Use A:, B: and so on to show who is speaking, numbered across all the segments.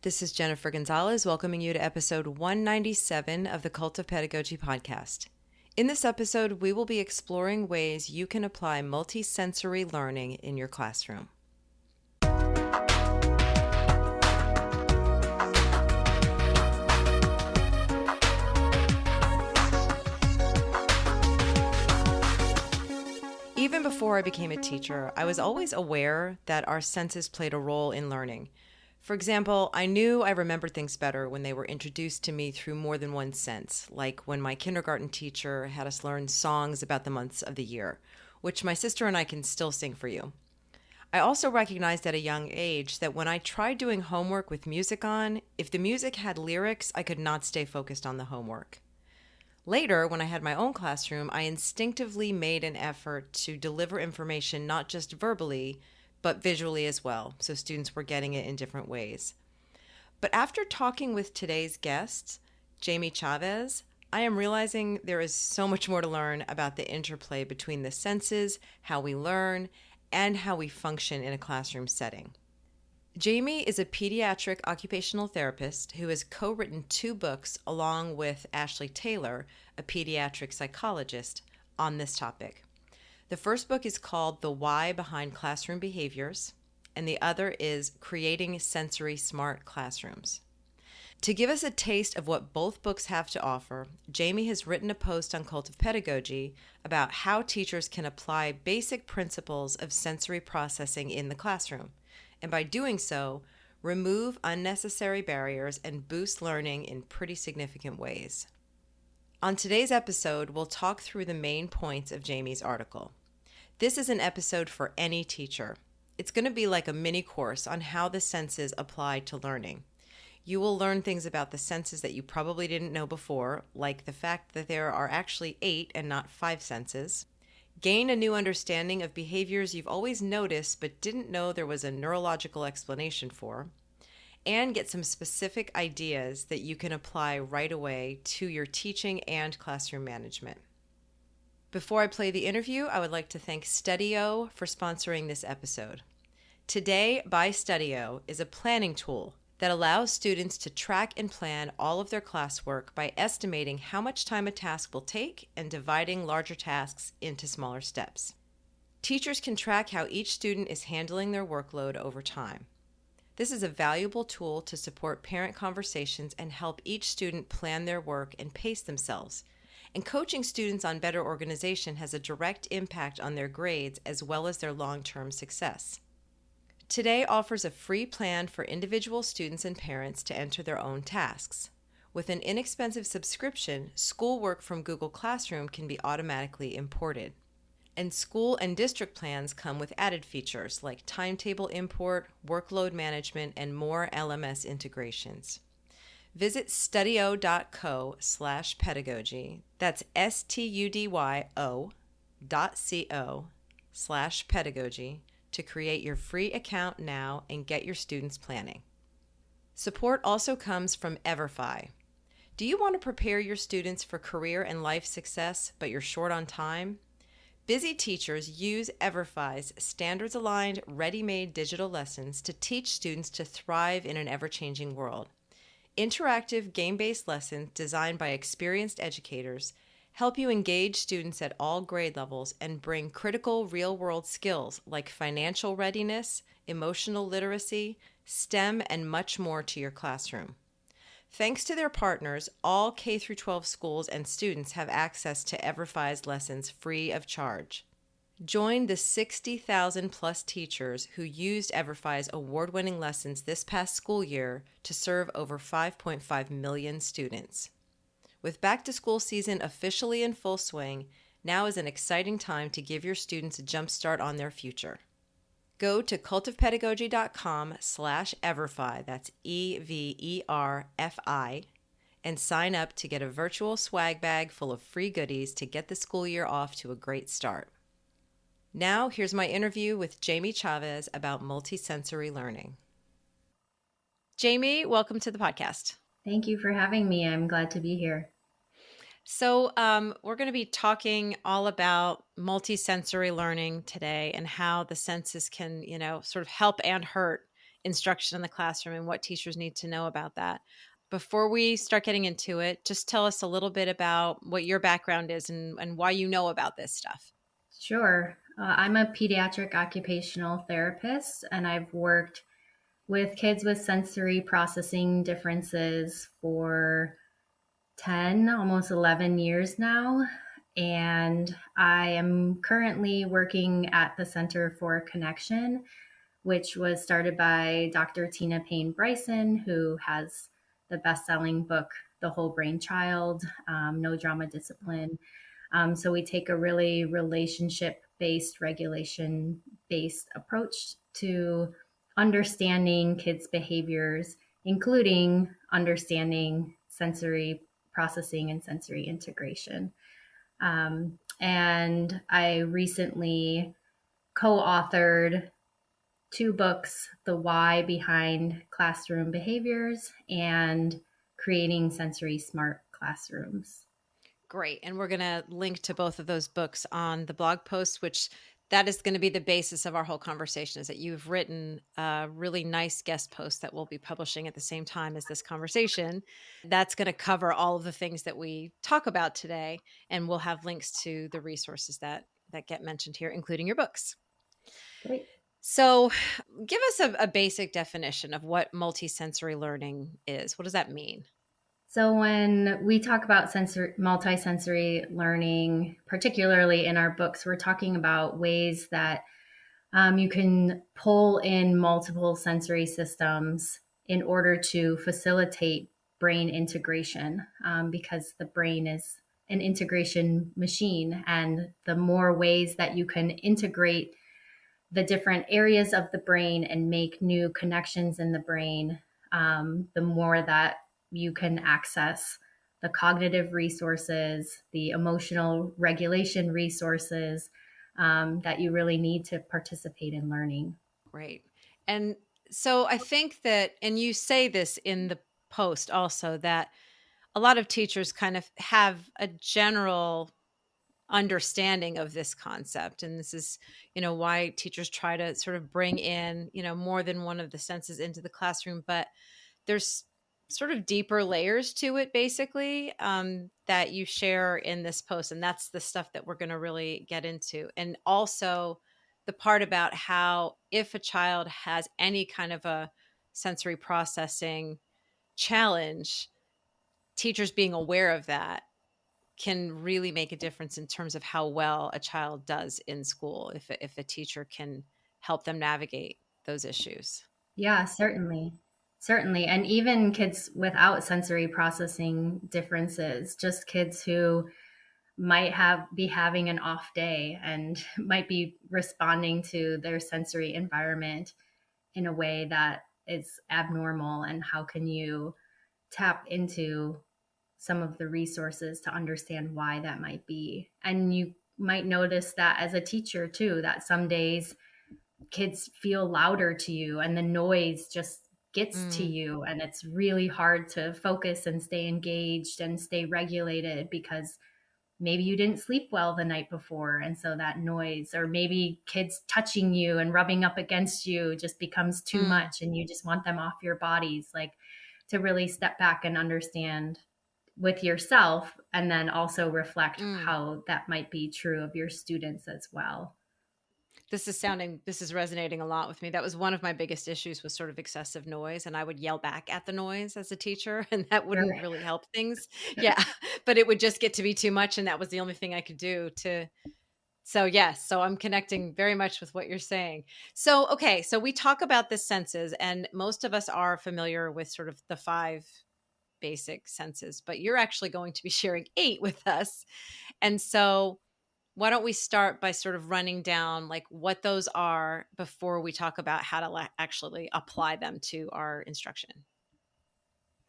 A: This is Jennifer Gonzalez welcoming you to episode 197 of the Cult of Pedagogy podcast. In this episode, we will be exploring ways you can apply multisensory learning in your classroom. Even before I became a teacher, I was always aware that our senses played a role in learning. For example, I knew I remembered things better when they were introduced to me through more than one sense, like when my kindergarten teacher had us learn songs about the months of the year, which my sister and I can still sing for you. I also recognized at a young age that when I tried doing homework with music on, if the music had lyrics, I could not stay focused on the homework. Later, when I had my own classroom, I instinctively made an effort to deliver information not just verbally, but visually as well, so students were getting it in different ways. But after talking with today's guest, Jamie Chaves, I am realizing there is so much more to learn about the interplay between the senses, how we learn, and how we function in a classroom setting. Jamie is a pediatric occupational therapist who has co-written 2 books along with Ashley Taylor, a pediatric psychologist, on this topic. The first book is called The Why Behind Classroom Behaviors, and the other is Creating Sensory Smart Classrooms. To give us a taste of what both books have to offer, Jamie has written a post on Cult of Pedagogy about how teachers can apply basic principles of sensory processing in the classroom, and by doing so, remove unnecessary barriers and boost learning in pretty significant ways. On today's episode, we'll talk through the main points of Jamie's article. This is an episode for any teacher. It's going to be like a mini course on how the senses apply to learning. You will learn things about the senses that you probably didn't know before, like the fact that there are actually 8 and not 5 senses. Gain a new understanding of behaviors you've always noticed but didn't know there was a neurological explanation for. And get some specific ideas that you can apply right away to your teaching and classroom management. Before I play the interview, I would like to thank Studio for sponsoring this episode. Today by Studio is a planning tool that allows students to track and plan all of their classwork by estimating how much time a task will take and dividing larger tasks into smaller steps. Teachers can track how each student is handling their workload over time. This is a valuable tool to support parent conversations and help each student plan their work and pace themselves. And coaching students on better organization has a direct impact on their grades as well as their long-term success. Today offers a free plan for individual students and parents to enter their own tasks. With an inexpensive subscription, schoolwork from Google Classroom can be automatically imported. And school and district plans come with added features like timetable import, workload management, and more LMS integrations. Visit studio.co/pedagogy. That's studio.co/pedagogy to create your free account now and get your students planning. Support also comes from Everfi. Do you want to prepare your students for career and life success, but you're short on time? Busy teachers use Everfi's standards-aligned, ready-made digital lessons to teach students to thrive in an ever-changing world. Interactive, game-based lessons designed by experienced educators help you engage students at all grade levels and bring critical real-world skills like financial readiness, emotional literacy, STEM, and much more to your classroom. Thanks to their partners, all K-12 schools and students have access to Everfi's lessons free of charge. Join the 60,000 plus teachers who used Everfi's award-winning lessons this past school year to serve over 5.5 million students. With back-to-school season officially in full swing, now is an exciting time to give your students a jump start on their future. Go to cultofpedagogy.com/Everfi, that's EVERFI, and sign up to get a virtual swag bag full of free goodies to get the school year off to a great start. Now, here's my interview with Jamie Chaves about multisensory learning. Jamie, welcome to the podcast.
B: Thank you for having me. I'm glad to be here.
A: So we're going to be talking all about multisensory learning today and how the senses can, sort of help and hurt instruction in the classroom and what teachers need to know about that. Before we start getting into it, just tell us a little bit about what your background is and why you know about this stuff.
B: Sure. I'm a pediatric occupational therapist, and I've worked with kids with sensory processing differences for 10, almost 11 years now. And I am currently working at the Center for Connection, which was started by Dr. Tina Payne Bryson, who has the best selling book, The Whole Brain Child, No Drama Discipline. So we take a really relationship based, regulation based approach to understanding kids' behaviors, including understanding sensory processing and sensory integration. And I recently co authored two books: The Why Behind Classroom Behaviors and Creating Sensory Smart Classrooms.
A: Great. And we're going to link to both of those books on the blog post, which that is going to be the basis of our whole conversation, is that you've written a really nice guest post that we'll be publishing at the same time as this conversation. That's going to cover all of the things that we talk about today. And we'll have links to the resources that get mentioned here, including your books.
B: Great.
A: So give us a basic definition of what multisensory learning is. What does that mean?
B: So when we talk about multisensory learning, particularly in our books, we're talking about ways that you can pull in multiple sensory systems in order to facilitate brain integration, because the brain is an integration machine. And the more ways that you can integrate the different areas of the brain and make new connections in the brain, the more that you can access the cognitive resources, the emotional regulation resources that you really need to participate in learning.
A: Great. And so I think that, and you say this in the post also, that a lot of teachers kind of have a general understanding of this concept. And this is, why teachers try to sort of bring in, more than one of the senses into the classroom. But there's sort of deeper layers to it, basically, that you share in this post. And that's the stuff that we're going to really get into. And also the part about how if a child has any kind of a sensory processing challenge, teachers being aware of that can really make a difference in terms of how well a child does in school if a teacher can help them navigate those issues.
B: Yeah, certainly. Certainly. And even kids without sensory processing differences, just kids who might have be having an off day and might be responding to their sensory environment in a way that is abnormal, and how can you tap into some of the resources to understand why that might be. And you might notice that as a teacher too, that some days kids feel louder to you and the noise just gets to
A: Mm,
B: you, and it's really hard to focus and stay engaged and stay regulated because maybe you didn't sleep well the night before, and so that noise, or maybe kids touching you and rubbing up against you just becomes too
A: mm,
B: much and you just want them off your bodies. Like, to really step back and understand with yourself, and then also reflect
A: mm.
B: how that might be true of your students as well.
A: This is resonating a lot with me. That was one of my biggest issues, was sort of excessive noise, and I would yell back at the noise as a teacher, and that wouldn't
B: Sure.
A: really help things. Yeah, but it would just get to be too much, and that was the only thing I could do to. So yes, so I'm connecting very much with what you're saying. So okay, so we talk about the senses, and most of us are familiar with sort of the five basic senses, but you're actually going to be sharing eight with us. And so why don't we start by sort of running down like what those are before we talk about how to actually apply them to our instruction?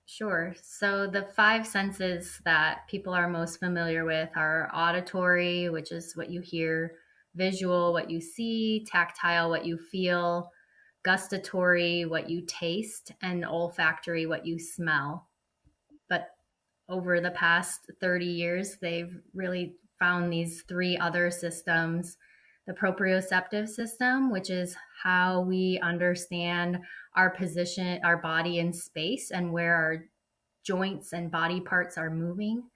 B: Sure. So the five senses that people are most familiar with are auditory, which is what you hear; visual, what you see; tactile, what you feel; gustatory, what you taste; and olfactory, what you smell. But over the past 30 years, they've really found these three other systems: the proprioceptive system, which is how we understand our position, our body in space, and where our joints and body parts are moving.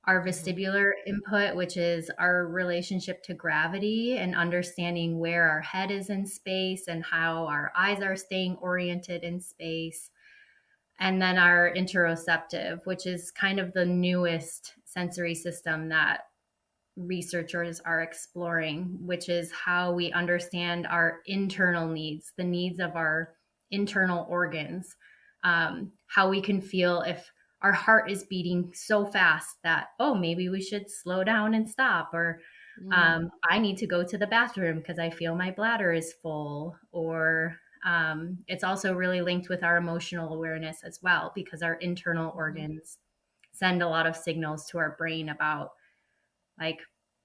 B: Our
A: Hmm.
B: vestibular input, which is our relationship to gravity and understanding where our head is in space and how our eyes are staying oriented in space. And then our interoceptive, which is kind of the newest sensory system that researchers are exploring, which is how we understand our internal needs, the needs of our internal organs, how we can feel if our heart is beating so fast that, oh, maybe we should slow down and stop, or
A: Mm.
B: I need to go to the bathroom because I feel my bladder is full, or it's also really linked with our emotional awareness as well, because our internal
A: Hmm.
B: organs send a lot of signals to our brain about, like,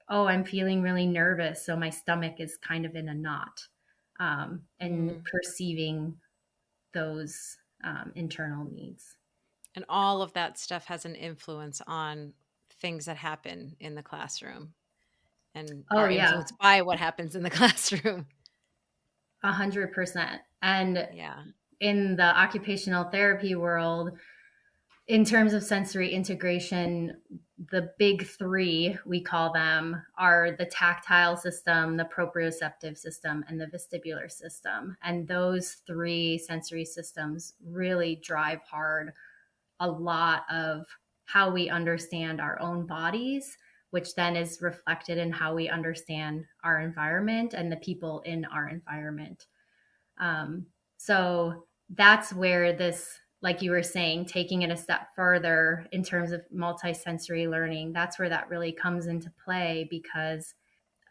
B: oh, I'm feeling really nervous, so my stomach is kind of in a knot, and
A: Mm.
B: perceiving those internal needs.
A: And all of that stuff has an influence on things that happen in the classroom and
B: Oh
A: are
B: yeah,
A: influenced by what happens in the classroom.
B: 100%. And
A: Yeah.
B: in the occupational therapy world, in terms of sensory integration, the big three, we call them, are the tactile system, the proprioceptive system, and the vestibular system. And those three sensory systems really drive hard a lot of how we understand our own bodies, which then is reflected in how we understand our environment and the people in our environment. Um, so that's where this, like you were saying, taking it a step further in terms of multisensory learning, that's where that really comes into play, because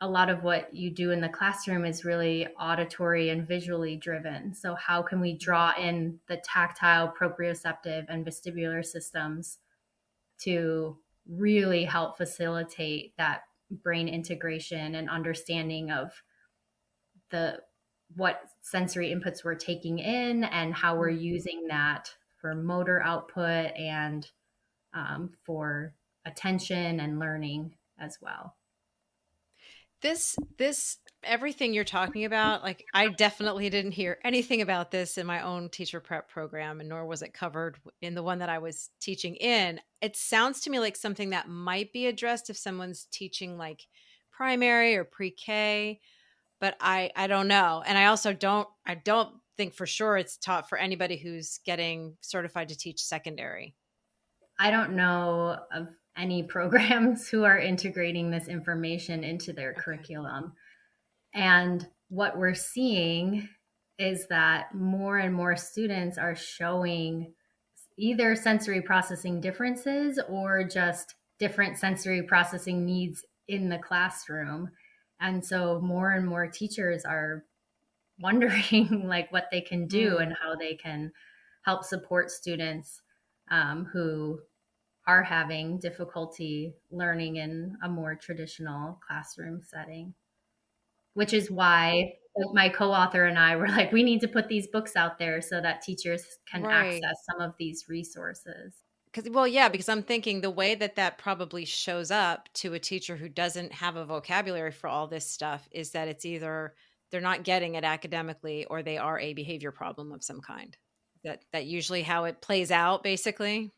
B: a lot of what you do in the classroom is really auditory and visually driven. So, how can we draw in the tactile, proprioceptive, and vestibular systems to really help facilitate that brain integration and understanding of the what sensory inputs we're taking in and how we're
A: Mm.
B: using that for motor output and for attention and learning as well.
A: This everything you're talking about, like I definitely didn't hear anything about this in my own teacher prep program, and nor was it covered in the one that I was teaching in. It sounds to me like something that might be addressed if someone's teaching like primary or pre-K, but I don't know. And I don't think for sure it's taught for anybody who's getting certified to teach secondary.
B: I don't know of any programs who are integrating this information into their
A: Okay.
B: curriculum. And what we're seeing is that more and more students are showing either sensory processing differences or just different sensory processing needs in the classroom. And so more and more teachers are wondering like what they can do and
A: Mm.
B: how they can help support students who are having difficulty learning in a more traditional classroom setting, which is why my co-author and I were like, we need to put these books out there so that teachers can
A: Right.
B: access some of these resources.
A: Because, well, yeah, because I'm thinking the way that that probably shows up to a teacher who doesn't have a vocabulary for all this stuff is that it's either they're not getting it academically or they are a behavior problem of some kind. That usually how it plays out, basically.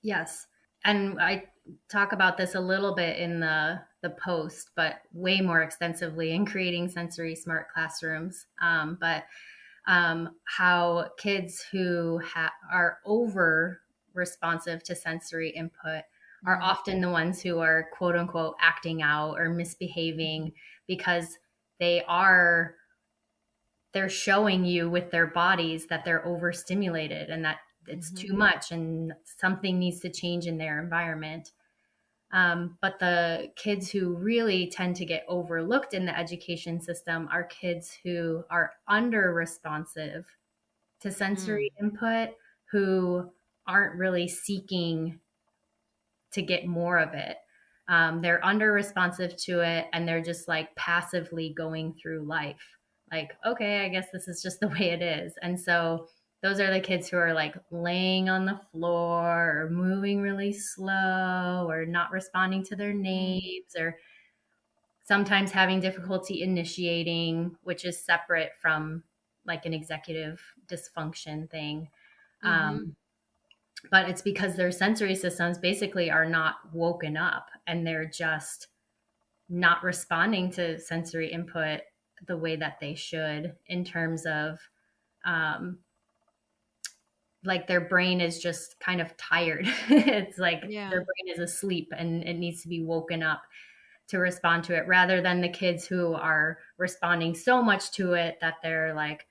B: Yes. And I talk about this a little bit in the post, but way more extensively in creating sensory smart classrooms. But how kids who are over responsive to sensory input are
A: Mm.
B: often the ones who are quote unquote acting out or
A: Mhm.
B: misbehaving, because they are they're showing you with their bodies that they're overstimulated and that it's
A: Mhm.
B: too much and something needs to change in their environment. But the kids who really tend to get overlooked in the education system are kids who are under responsive to
A: Mm.
B: sensory input, who aren't really seeking to get more of it. They're under responsive to it and they're just like passively going through life. Like, okay, I guess this is just the way it is. And so those are the kids who are like laying on the floor or moving really slow or not responding to their
A: Mm.
B: names, or sometimes having difficulty initiating, which is separate from like an executive dysfunction thing.
A: Mm-hmm.
B: But it's because their sensory systems basically are not woken up, and they're just not responding to sensory input the way that they should, in terms of um, like their brain is just kind of tired. It's like their
A: Yeah.
B: brain is asleep and it needs to be woken up to respond to it, rather than the kids who are responding so much to it that they're like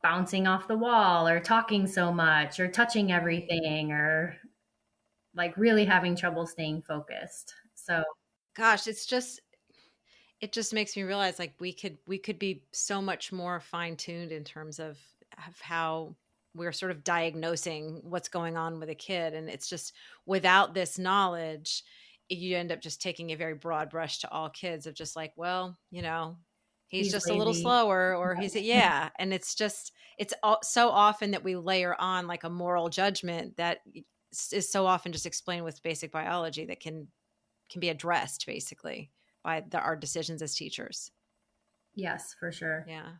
B: bouncing off the wall or talking so much or touching
A: Right.
B: everything or like really having trouble staying focused. So,
A: Gosh, it just makes me realize like we could be so much more fine-tuned in terms of how we're sort of diagnosing what's going on with a kid, and it's just without this knowledge you end up just taking a very broad brush to all kids of just like, well, he's
B: he's
A: just a little
B: lazy.
A: slower, or he's yeah, and so often that we layer on like a moral judgment that is so often just explained with basic biology that can be addressed basically by our decisions as teachers.
B: Yes, for sure.
A: Yeah.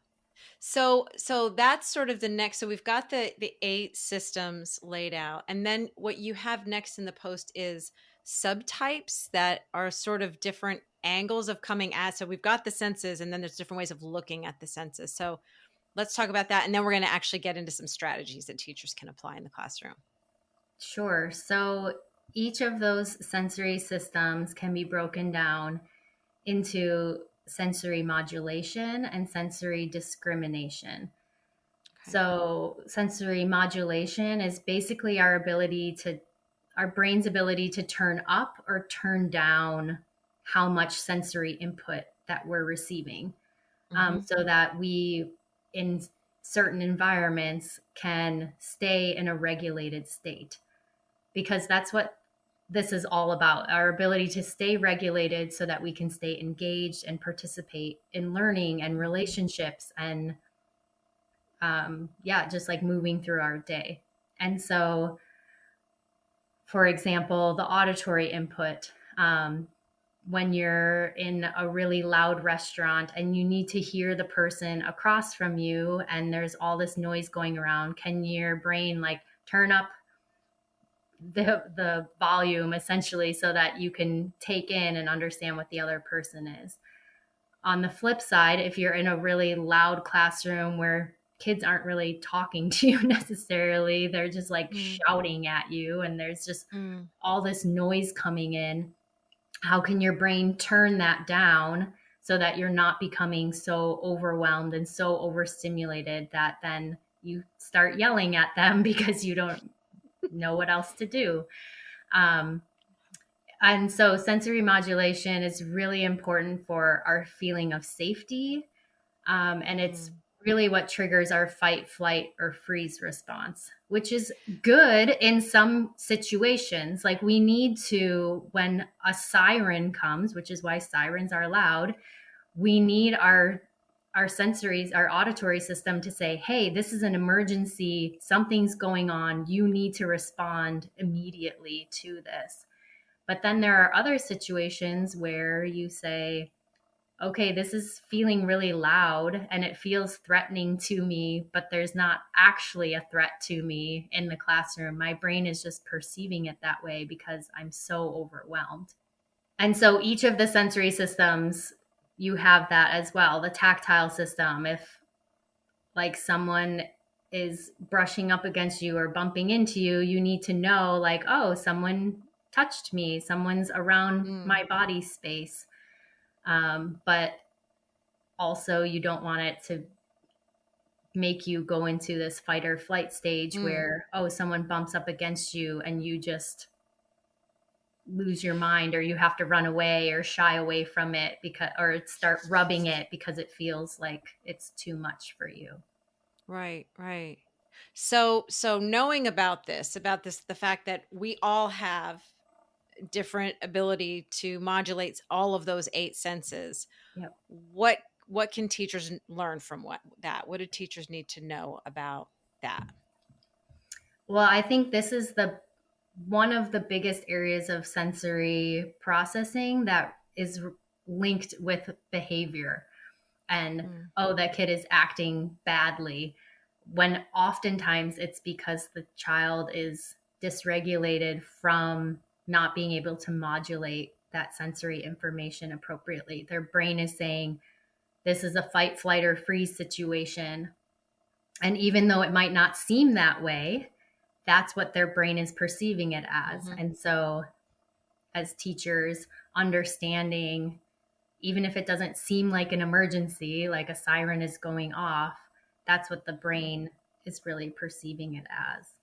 A: So that's sort of the next. So we've got the eight systems laid out, and then what you have next in the post is subtypes that are sort of different angles of coming at. So we've got the senses, and then there's different ways of looking at the senses. So let's talk about that, and then we're going to actually get into some strategies that teachers can apply in the classroom.
B: Sure. So each of those sensory systems can be broken down into sensory modulation and sensory discrimination.
A: Okay.
B: So, sensory modulation is basically our brain's ability to turn up or turn down how much sensory input that we're receiving,
A: Mm-hmm.
B: so that we, in certain environments, can stay in a regulated state. Because that's what this is all about, our ability to stay regulated so that we can stay engaged and participate in learning and
A: Mm-hmm.
B: relationships and yeah, just like moving through our day. And so, for example, the auditory input, when you're in a really loud restaurant and you need to hear the person across from you and there's all this noise going around, can your brain like turn up the volume essentially so that you can take in and understand what the other person is? On the flip side, if you're in a really loud classroom where kids aren't really talking to you necessarily, they're just like shouting at you and there's just
A: Mm-hmm.
B: all this noise coming in, how can your brain turn that down so that you're not becoming so overwhelmed and so overstimulated that then you start yelling at them because you don't know what else to do? Um, and so sensory modulation is really important for our feeling of safety, and it's really what triggers our fight, flight, or freeze response, which is good in some situations. Like we need to, when a siren comes, which is why sirens are loud, we need our sensories, our auditory system to say, hey, this is an emergency, something's going on, you need to respond immediately to this. But then there are other situations where you say, okay, this is feeling really loud and it feels threatening to me, but there's not actually a threat to me in the classroom. My brain is just perceiving it that way because I'm so overwhelmed. And so each of the sensory systems, you have that as well. The tactile system, if like someone is brushing up against you or bumping into you, you need to know, like, oh, someone touched me, someone's around
A: Mm-hmm.
B: my body space. But also, you don't want it to make you go into this fight or flight stage
A: Mm.
B: where, oh, someone bumps up against you and you just lose your mind, or you have to run away or shy away from it because, or start rubbing it because it feels like it's too much for you.
A: Right, right. So knowing about this, the fact that we all have different ability to modulate all of those eight senses,
B: Yep.
A: what what can teachers learn from what do teachers need to know about that?
B: Well, I think this is the one of the biggest areas of sensory processing that is linked with behavior. and,
A: Mm.
B: oh, that kid is acting badly, when oftentimes it's because the child is dysregulated from not being able to modulate that sensory information appropriately. Their brain is saying, this is a fight, flight, or freeze situation. And even though it might not seem that way, that's what their brain is perceiving it as.
A: Hmm.
B: And so, as teachers, understanding, even if it doesn't seem like an emergency, like a siren is going off, that's what the brain is really perceiving it as.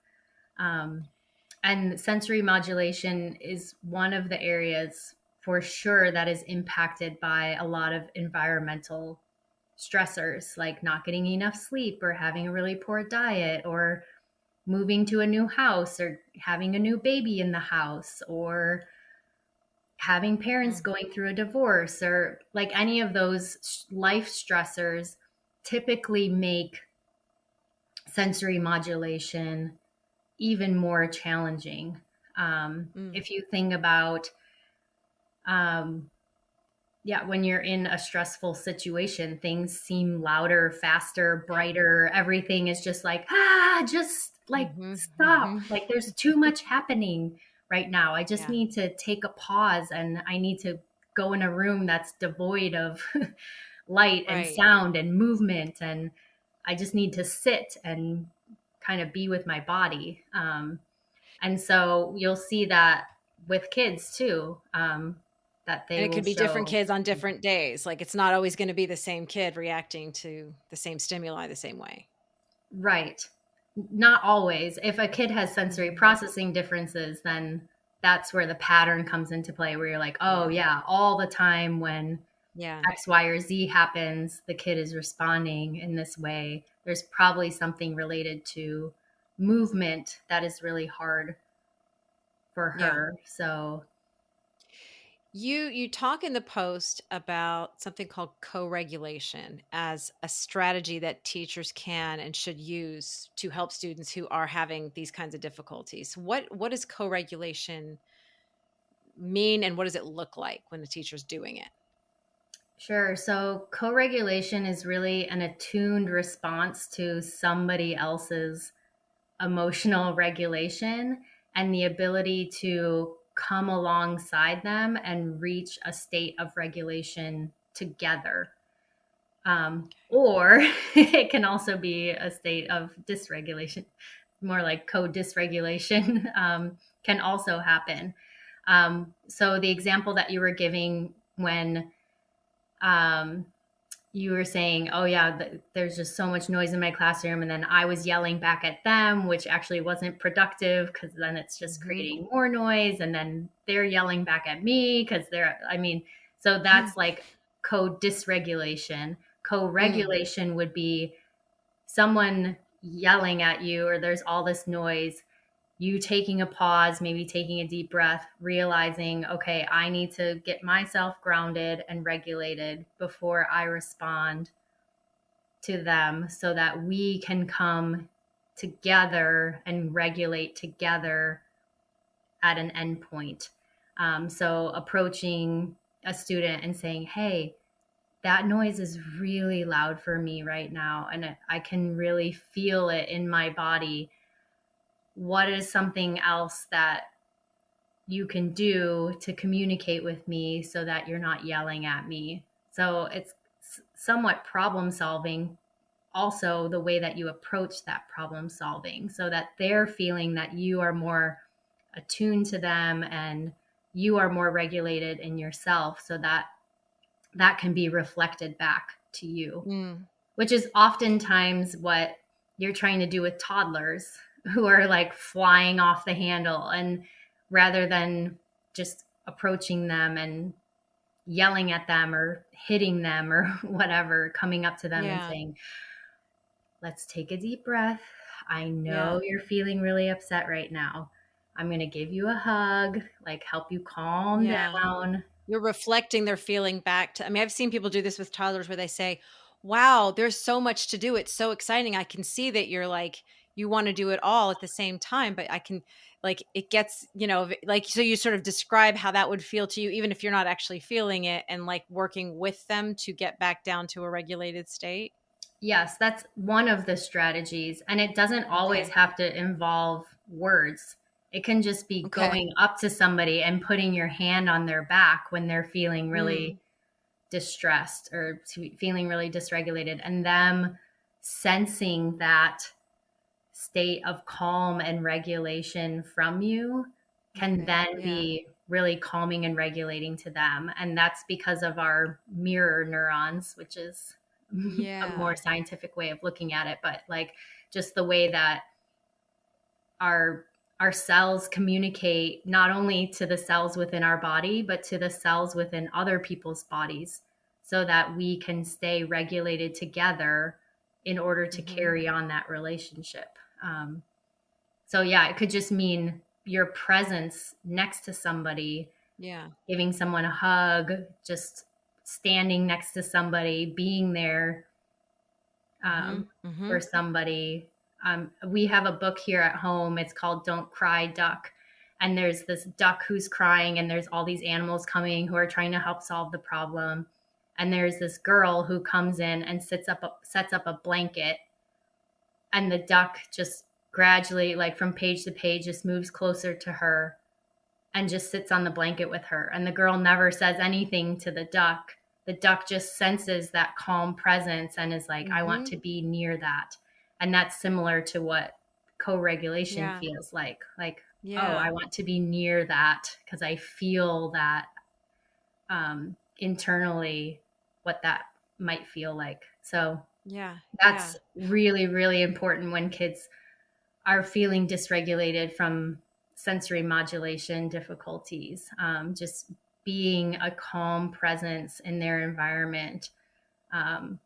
B: Um, and sensory modulation is one of the areas for sure that is impacted by a lot of environmental stressors, like not getting enough sleep or having a really poor diet or moving to a new house or having a new baby in the house or having parents
A: Mm.
B: going through a divorce or like any of those life stressors typically make sensory modulation even more challenging.
A: Mm.
B: If you think about, um, yeah, when you're in a stressful situation, things seem louder, faster,
A: Yeah.
B: brighter. Everything is just like, just like
A: Hmm.
B: stop.
A: Hmm.
B: Like there's too much happening right now. I just
A: Yeah.
B: need to take a pause and I need to go in a room that's devoid of light and
A: Right.
B: sound and movement. And I just need to sit and kind of be with my body. And so you'll see that with kids too, that
A: And
B: they
A: it
B: will
A: could be different
B: show.
A: kids on different days. Like it's not always going to be the same kid reacting to the same stimuli the same way.
B: Right. Not always. If a kid has sensory
A: Hmm.
B: processing differences, then that's where the pattern comes into play, where you're like, oh,
A: Yeah.
B: yeah, all the time when
A: Yeah.
B: X, Y, or Z happens, the kid is responding in this way. There's probably something related to movement that is really hard for
A: Yeah.
B: her. So,
A: You talk in the post about something called co-regulation as a strategy that teachers can and should use to help students who are having these kinds of difficulties. What does co-regulation mean and what does it look like when the teacher's doing it?
B: sure. So, co regulation is really an attuned response to somebody else's emotional regulation and the ability to come alongside them and reach a state of regulation together. Or it can also be a state of dysregulation, more like co dysregulation can also happen. So, the example that you were giving when um, you were saying, oh, yeah, there's just so much noise in my classroom. And then I was yelling back at them, which actually wasn't productive because then it's just
A: Mhm.
B: creating more noise. And then they're yelling back at me because I mean, so that's like co dysregulation. Co
A: Mm.
B: regulation would be someone yelling at you, or there's all this noise, you taking a pause, maybe taking a deep breath, realizing, okay, I need to get myself grounded and regulated before I respond to them so that we can come together and regulate together at an endpoint. So approaching a student and saying, hey, that noise is really loud for me right now, and I can really feel it in my body. What is something else that you can do to communicate with me so that you're not yelling at me? So it's somewhat problem solving, also the way that you approach that problem solving, so that they're feeling that you are more attuned to them and you are more regulated in yourself, so that that can be reflected back to you,
A: Mm.
B: which is oftentimes what you're trying to do with toddlers who are like flying off the handle. And rather than just approaching them and yelling at them or hitting them or whatever, coming up to them and
A: Yeah.
B: saying, let's take a deep breath. I know
A: Yeah.
B: you're feeling really upset right now. I'm going to give you a hug, like help you calm
A: Yeah.
B: down.
A: You're reflecting their feeling back to, I mean, I've seen people do this with toddlers where they say, wow, there's so much to do. It's so exciting. I can see that you're like you want to do it all at the same time, but I can, like, it gets, like, so you sort of describe how that would feel to you, even if you're not actually feeling it, and like working with them to get back down to a regulated state.
B: Yes, that's one of the strategies. And it doesn't always
A: Okay.
B: have to involve words. It can just be
A: Okay.
B: going up to somebody and putting your hand on their back when they're feeling really
A: Mm.
B: distressed or feeling really dysregulated, and them sensing that state of calm and regulation from you can
A: Okay.
B: then
A: Yeah.
B: be really calming and regulating to them. And that's because of our mirror neurons, which is a more
A: Yeah.
B: scientific way of looking at it. But like just the way that our our cells communicate not only to the cells within our body, but to the cells within other people's bodies so that we can stay regulated together in order to
A: Mm-hmm.
B: carry on that relationship. Um, so, yeah, it could just mean your presence next to somebody,
A: Yeah.
B: giving someone a hug, just standing next to somebody, being there
A: Mm-hmm. Mm-hmm.
B: for somebody. We have a book here at home. It's called Don't Cry, Duck. And there's this duck who's crying, and there's all these animals coming who are trying to help solve the problem. And there's this girl who comes in and sets up a blanket, and the duck just gradually, like from page to page, just moves closer to her and just sits on the blanket with her. And the girl never says anything to the duck. The duck just senses that calm presence and is like, I want
A: Mm-hmm.
B: to be near that. And that's similar to what co-regulation
A: Yeah.
B: feels like. Like, oh, I
A: Yeah.
B: want to be near that because I feel that internally what that might feel like. So
A: Yeah.
B: that's
A: Yeah.
B: really, really important when kids are feeling dysregulated from sensory modulation difficulties. Just being a calm presence in their environment, um,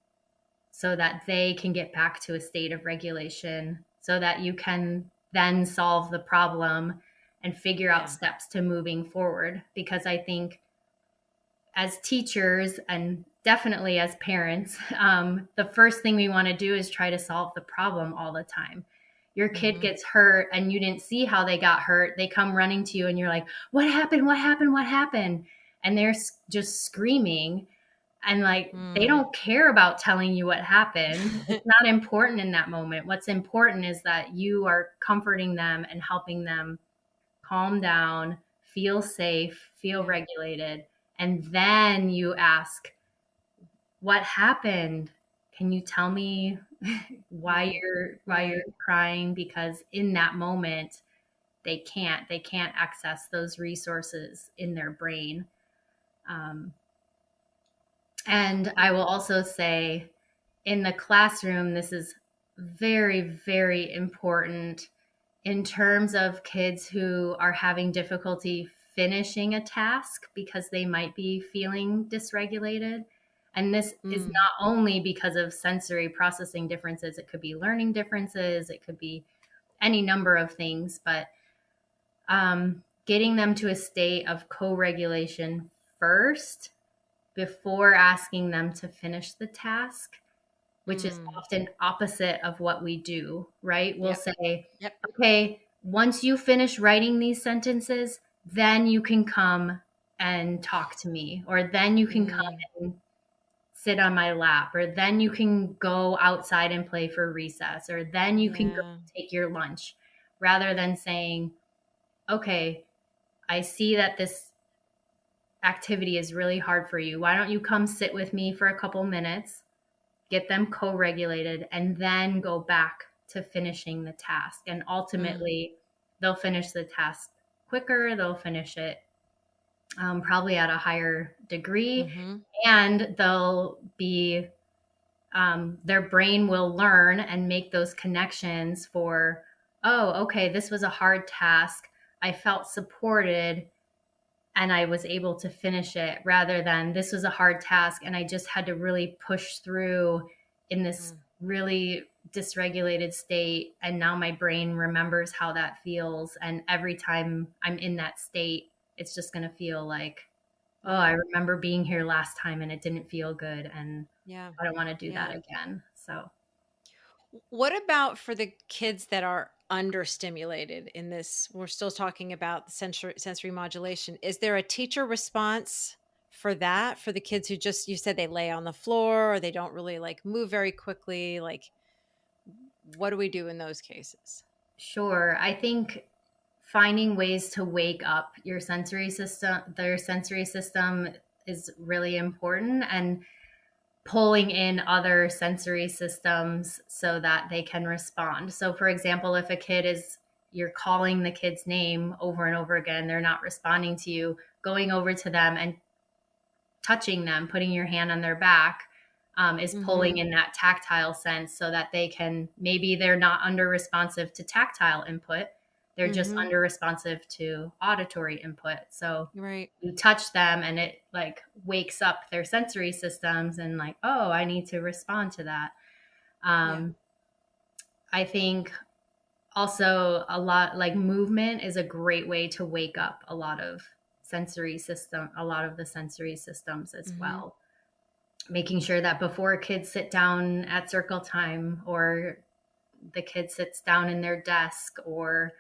B: so that they can get back to a state of regulation, so that you can then solve the problem and figure out
A: Yeah.
B: steps to moving forward. Because I think as teachers and definitely as parents, the first thing we want to do is try to solve the problem all the time. Your kid
A: Mm-hmm.
B: gets hurt and you didn't see how they got hurt. They come running to you and you're like, what happened? What happened? What happened? And they're just screaming. And like, they
A: Mm.
B: don't care about telling you what happened. It's not important in that moment. What's important is that you are comforting them and helping them calm down, feel safe, feel
A: Yeah.
B: regulated, and then you ask, "What happened? Can you tell me
A: Right.
B: why
A: Right.
B: you're crying?" Because in that moment, they can't access those resources in their brain. Um, and I will also say, in the classroom, this is very, very important in terms of kids who are having difficulty finishing a task because they might be feeling dysregulated. And this is
A: Mm.
B: not only because of sensory processing differences, it could be learning differences, it could be any number of things, but getting them to a state of co regulation first before asking them to finish the task, which is
A: Mm.
B: often opposite of what we do, right? We'll
A: Yep.
B: say,
A: Yep.
B: okay, once you finish writing these sentences, then you can come and talk to me, or then you can come
A: Mm.
B: and sit on my lap, or then you can go outside and play for recess, or then you can go
A: Yeah.
B: take your lunch, rather than saying, okay, I see that this activity is really hard for you. Why don't you come sit with me for a couple minutes? Get them co regulated, and then go back to finishing the task. And
A: Mm.
B: ultimately, they'll finish the task quicker, they'll finish it probably at a higher degree,
A: Mm-hmm.
B: and they'll be, their brain will learn and make those connections for, oh, okay, this was a hard task. I felt supported and I was able to finish it, rather than this was a hard task and I just had to really push through in this
A: Mm.
B: really dysregulated state. And now my brain remembers how that feels. And every time I'm in that state, it's just going to feel like, oh, I
A: Yeah.
B: remember being here last time and it didn't feel good. And
A: Yeah.
B: I don't want to do that
A: Yeah.
B: again. So,
C: What about for the kids that are understimulated in this? We're still talking about the sensory modulation. Is there a teacher response for that for the kids who just, you said they lay on the floor or they don't really like move very quickly? Like, what do we do in those cases?
B: Sure. I think finding ways to wake up your sensory system, their sensory system is really important, and pulling in other sensory systems so that they can respond. So, for example, if a kid is, you're calling the kid's name over and over again, they're not responding to you, going over to them and touching them, putting your hand on their back, is pulling
C: Mm-hmm.
B: in that tactile sense so that they can, maybe they're not under responsive to tactile input, they're just
C: Mm-hmm.
B: under responsive to auditory input. So
C: Right.
B: you touch them and it like wakes up their sensory systems and like, oh, I need to respond to that.
C: Yeah.
B: um, I think also a lot, like movement is a great way to wake up a lot of the sensory systems as
C: Mm-hmm.
B: well. Making sure that before kids sit down at circle time, or the kid sits down in their desk, or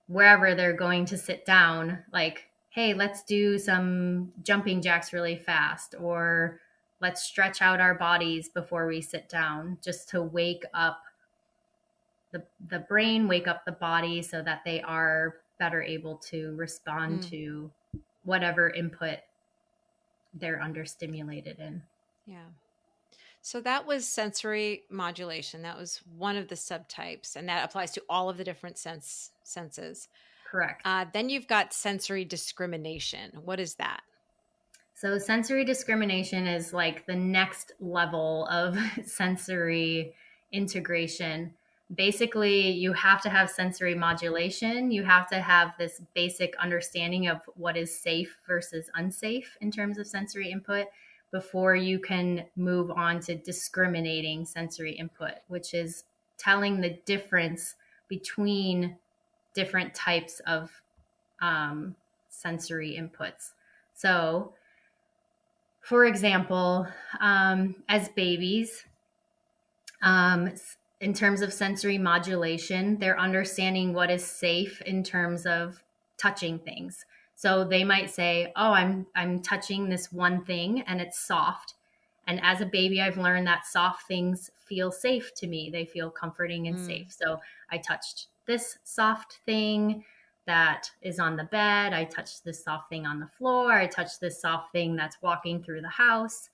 B: wherever they're going to sit down, like, hey, let's do some jumping jacks really fast, or let's stretch out our bodies before we sit down, just to wake up the brain, wake up the body so that they are better able to respond
C: Mm.
B: to whatever input they're understimulated in.
C: Yeah. So that was sensory modulation. That was one of the subtypes, and that applies to all of the different senses.
B: Correct.
C: Then you've got sensory discrimination. What is that?
B: So sensory discrimination is like the next level of sensory integration. Basically, you have to have sensory modulation. You have to have this basic understanding of what is safe versus unsafe in terms of sensory input before you can move on to discriminating sensory input, which is telling the difference between different types of sensory inputs. So, for example, as babies, um, in terms of sensory modulation, they're understanding what is safe in terms of touching things. So they might say, "Oh, I'm touching this one thing and it's soft." And as a baby, I've learned that soft things feel safe to me. They feel comforting and safe.
C: Mm.
B: So I touched this soft thing that is on the bed. I touched this soft thing on the floor. I touched this soft thing that's walking through the house.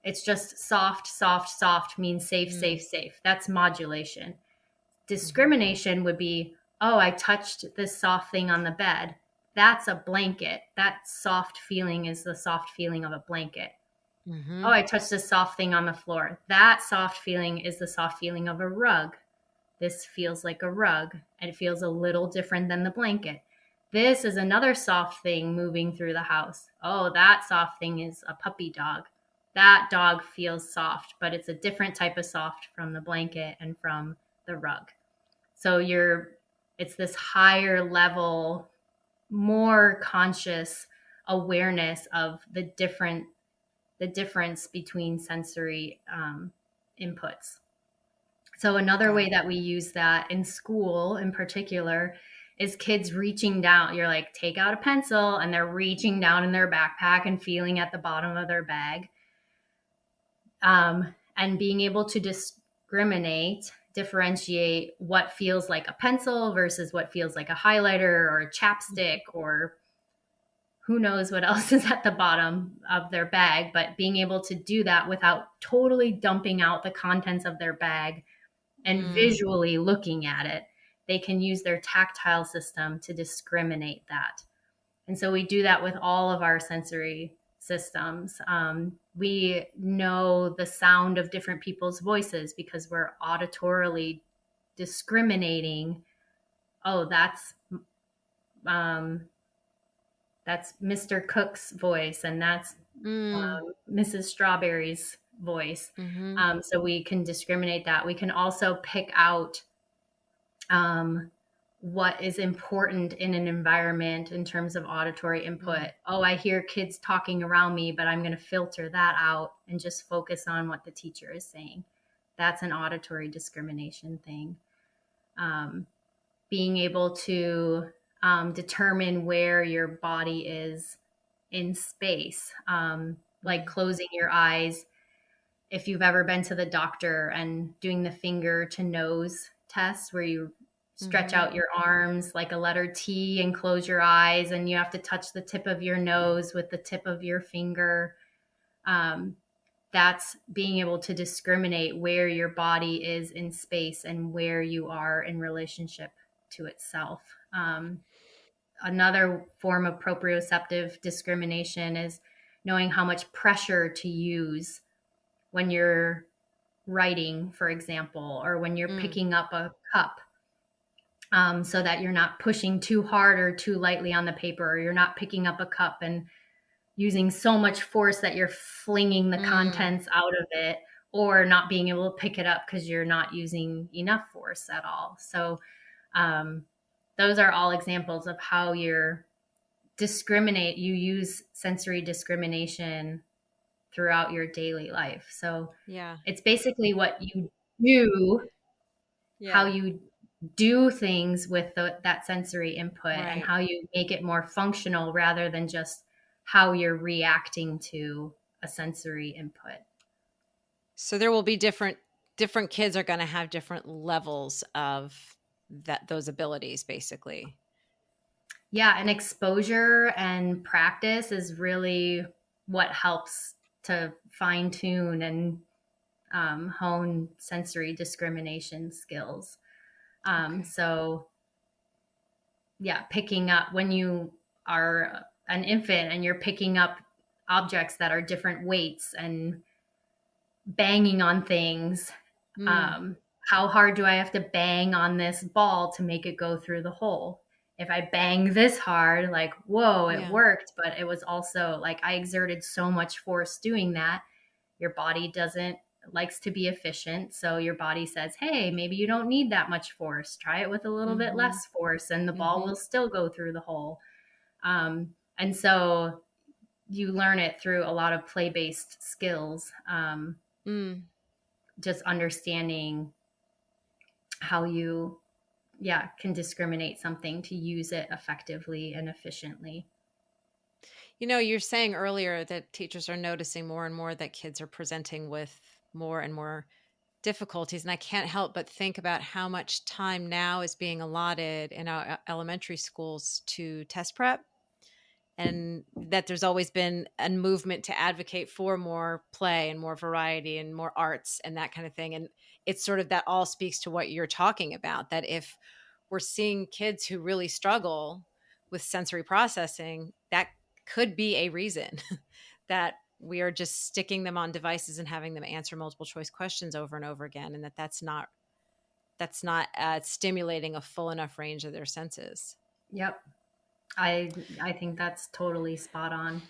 B: It's just soft, soft, soft means safe,
C: Mm.
B: safe, safe. That's modulation.
C: Mm-hmm.
B: Discrimination would be, oh, I touched this soft thing on the bed. That's a blanket. That soft feeling is the soft feeling of a blanket. Oh,
C: Mm-hmm.
B: I touched this soft thing on the floor. That soft feeling is the soft feeling of a rug. This feels like a rug, and it feels a little different than the blanket. This is another soft thing moving through the house. Oh, that soft thing is a puppy dog. That dog feels soft, but it's a different type of soft from the blanket and from the rug. So it's this higher level, more conscious awareness of the difference between sensory inputs. So another
C: Got
B: way
C: it.
B: that we use that in school in particular is kids reaching down. You're like, take out a pencil, and they're reaching down in their backpack and feeling at the bottom of their bag. And being able to differentiate what feels like a pencil versus what feels like a highlighter or a chapstick, or who knows what else is at the bottom of their bag, but being able to do that without totally dumping out the contents of their bag and
C: Mm.
B: visually looking at it, they can use their tactile system to discriminate that. And so we do that with all of our sensory systems. We know the sound of different people's voices because we're auditorily discriminating. Oh, um, that's Mr. Cook's voice, and that's
C: Mm.
B: Mrs. Strawberry's voice.
C: Mm-hmm.
B: So we can discriminate that. We can also pick out um, what is important in an environment in terms of auditory
C: Mm.
B: input. Oh, I hear kids talking around me, but I'm going to filter that out and just focus on what the teacher is saying. That's an auditory discrimination thing. Being able to determine where your body is in space, like
A: Mm.
B: closing your eyes. If you've ever been to the doctor and doing the finger to nose test where you stretch
A: Mm-hmm.
B: out your arms like a letter T and close your eyes, and you have to touch the tip of your nose with the tip of your finger. Um, that's being able to discriminate where your body is in space and where you are in relationship to itself. Another form of proprioceptive discrimination is knowing how much pressure to use when you're writing, for example, or when you're
A: Mm.
B: picking up a cup, so that you're not pushing too hard or too lightly on the paper, or you're not picking up a cup and using so much force that you're flinging the
A: Mm.
B: contents out of it, or not being able to pick it up because you're not using enough force at all. So, um, those are all examples of how you use sensory discrimination throughout your daily life. So
C: Yeah.
B: it's basically what you do, how
C: Yeah.
B: you do things with that sensory input, and
C: Right.
B: how you make it more functional rather than just how you're reacting to a sensory input.
C: So there will be different kids are going to have different levels of those abilities basically.
B: Yeah, and exposure and practice is really what helps to fine tune and hone sensory discrimination skills.
C: Okay.
B: So, yeah, picking up when you are an infant and you're picking up objects that are different weights and banging on things.
C: Mm.
B: Um, how hard do I have to bang on this ball to make it go through the hole? If I bang this hard, like, whoa, it
C: Yeah.
B: worked, but it was also like I exerted so much force doing that. Your body doesn't likes to be efficient. So your body says, hey, maybe you don't need that much force. Try it with a little bit
C: Mhm.
B: less force, and the ball
C: Mhm.
B: will still go through the hole. And so you learn it through a lot of play based skills,
C: Mm.
B: just understanding how you, yeah, can discriminate something to use it effectively and efficiently.
C: You know, you're saying earlier that teachers are noticing more and more that kids are presenting with more and more difficulties. And I can't help but think about how much time now is being allotted in our elementary schools to test prep. And that there's always been a movement to advocate for more play and more variety and more arts and that kind of thing. And it's sort of that all speaks to what you're talking about, that if we're seeing kids who really struggle with sensory processing, that could be a reason that we are just sticking them on devices and having them answer multiple choice questions over and over again, and that's not stimulating a full enough range of their senses.
B: Yep. I think that's totally spot on.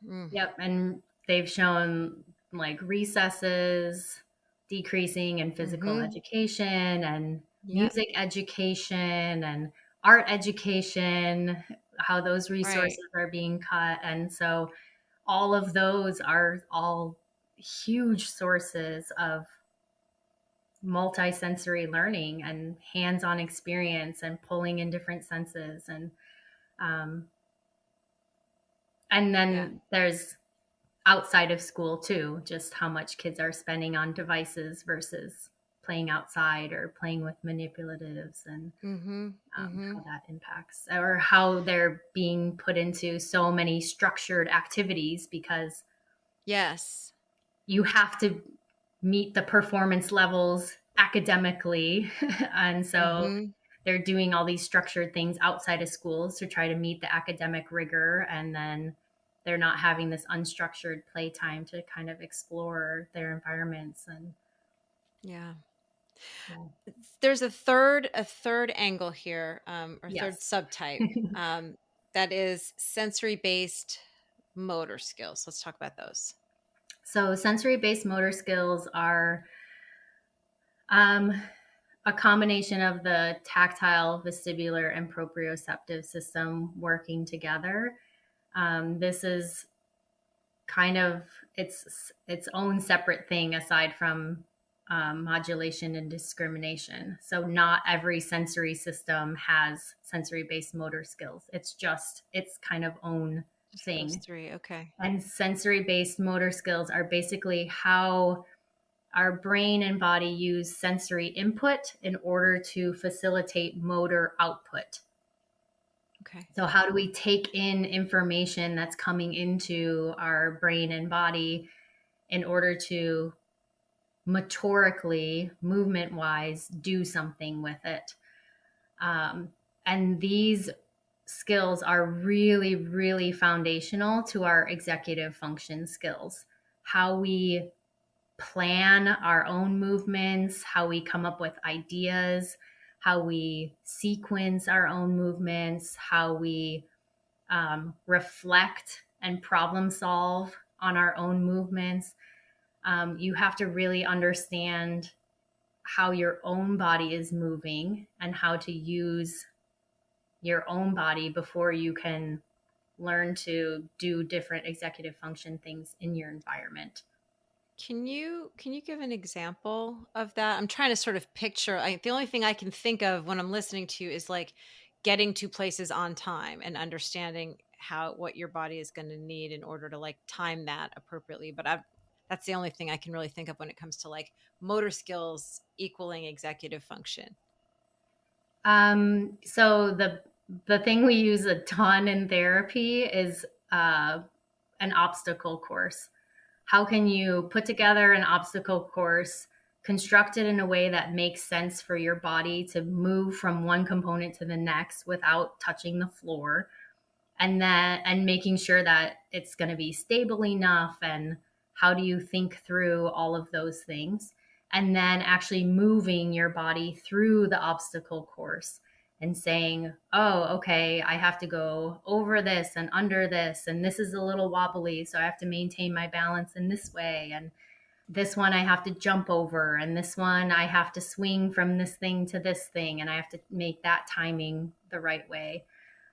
C: Mm.
B: Yep. And they've shown like recesses decreasing in physical
C: Mm-hmm.
B: education and
C: Yep.
B: music education and art education, how those
C: Right.
B: resources are being cut. And so all of those are all huge sources of multisensory learning and hands-on experience and pulling in different senses, um, and
C: Yeah.
B: then there's outside of school too, just how much kids are spending on devices versus playing outside or playing with manipulatives, and
C: Mm-hmm. Mm-hmm.
B: how that impacts, or how they're being put into so many structured activities because
C: Yes.
B: you have to meet the performance levels academically. And so
C: Mm-hmm.
B: they're doing all these structured things outside of schools to try to meet the academic rigor, and then they're not having this unstructured playtime to kind of explore their environments. And
C: Yeah.
B: yeah.
C: There's a third angle here, or third
B: Yes.
C: subtype, um, that is sensory based motor skills. Let's talk about those.
B: So sensory based motor skills are um, a combination of the tactile, vestibular, and proprioceptive system working together. This is kind of its own separate thing aside from modulation and discrimination. So not every sensory system has sensory based motor skills. It's just its kind of own
C: Just those
B: thing.
C: three. Okay.
B: And sensory based motor skills are basically how our brain and body use sensory input in order to facilitate motor output.
C: Okay.
B: So, how do we take in information that's coming into our brain and body in order to motorically, movement wise, do something with it? And these skills are really, really foundational to our executive function skills. How we plan our own movements, how we come up with ideas, how we sequence our own movements, how we reflect and problem solve on our own movements. You have to really understand how your own body is moving and how to use your own body before you can learn to do different executive function things in your environment.
C: Can you give an example of that? I'm trying to sort of picture. The only thing I can think of when I'm listening to you is like getting to places on time and understanding how what your body is going to need in order to like time that appropriately. But that's the only thing I can really think of when it comes to like motor skills equaling executive function.
B: So the thing we use a ton in therapy is an obstacle course. How can you put together an obstacle course, construct it in a way that makes sense for your body to move from one component to the next without touching the floor, and making sure that it's going to be stable enough, and how do you think through all of those things, and then actually moving your body through the obstacle course and saying, oh, okay, I have to go over this and under this, and this is a little wobbly, so I have to maintain my balance in this way, and this one I have to jump over, and this one I have to swing from this thing to this thing, and I have to make that timing the right way.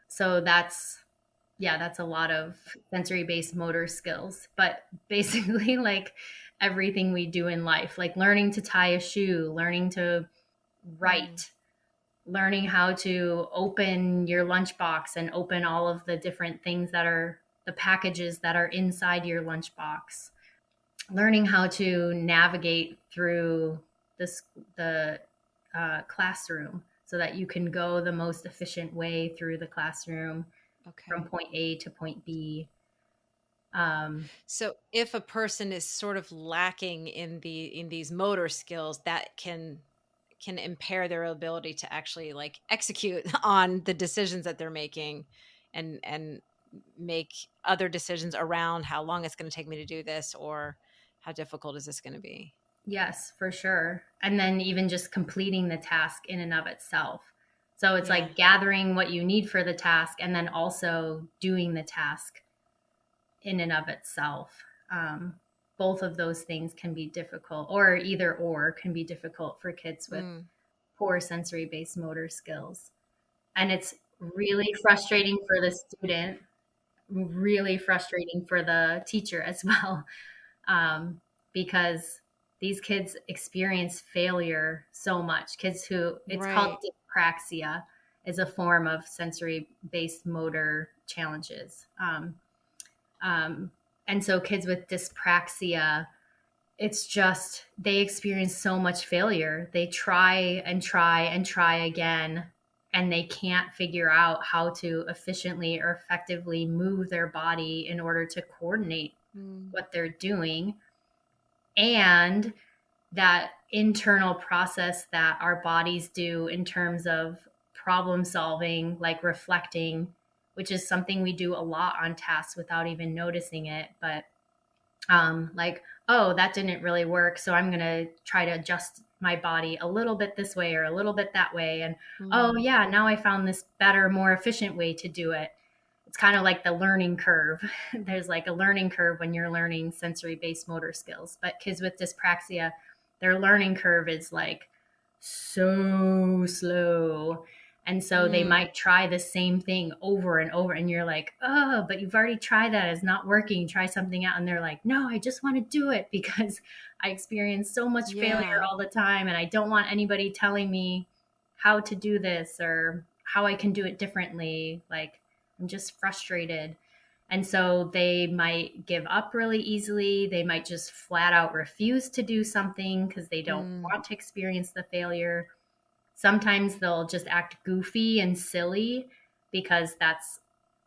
B: So that's a lot of sensory based motor skills, but basically like everything we do in life, like learning to tie a shoe, learning to
C: Mm,
B: write, learning how to open your lunchbox and open all of the different things that are the packages that are inside your lunchbox, learning how to navigate through this the classroom so that you can go the most efficient way through the classroom from
C: okay.
B: point A to point B. Um,
C: So if a person is sort of lacking in these motor skills, that can impair their ability to actually like execute on the decisions that they're making and make other decisions around how long it's going to take me to do this or how difficult is this going to be.
B: yes, for sure. And then even just completing the task in and of itself. So it's
C: Yeah.
B: like gathering what you need for the task and then also doing the task in and of itself. Um, Both of those things can be difficult, or either or can be difficult for kids with
C: Mm,
B: poor sensory based motor skills. And it's really frustrating for the student, really frustrating for the teacher as well, um, because these kids experience failure so much. Kids who, it's called
C: right.
B: dyspraxia, is a form of sensory based motor challenges. Um, and so kids with dyspraxia, it's just they experience so much failure. They try and try and try again, and they can't figure out how to efficiently or effectively move their body in order to coordinate
C: Mm,
B: what they're doing. And that internal process that our bodies do in terms of problem solving, like reflecting, which is something we do a lot on tasks without even noticing it. But like, oh, that didn't really work, so I'm going to try to adjust my body a little bit this way or a little bit that way. And oh,
C: mm,
B: yeah, now I found this better, more efficient way to do it. It's kind of like the learning curve. There's like a learning curve when you're learning sensory based motor skills. But kids with dyspraxia, their learning curve is like so slow. And so they
C: Mm,
B: might try the same thing over and over. And you're like, oh, but you've already tried that. It's not working. Try something out. And they're like, no, I just want to do it because I experience so much failure
C: yeah.
B: all the time. And I don't want anybody telling me how to do this or how I can do it differently. Like, I'm just frustrated. And so they might give up really easily. They might just flat out refuse to do something because they don't
C: Mm,
B: want to experience the failure. Sometimes they'll just act goofy and silly because that's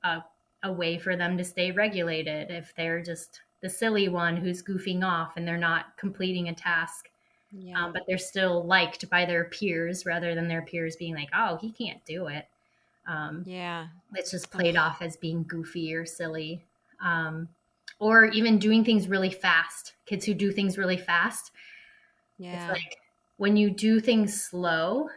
B: a, a way for them to stay regulated. If they're just the silly one who's goofing off and they're not completing a task,
C: yeah.
B: but they're still liked by their peers rather than their peers being like, oh, he can't do it. Um,
C: Yeah.
B: it's just
C: Ugh,
B: played off as being goofy or silly. Um, or even doing things really fast. Kids who do things really fast, it's
C: yeah.
B: like when you do things slow,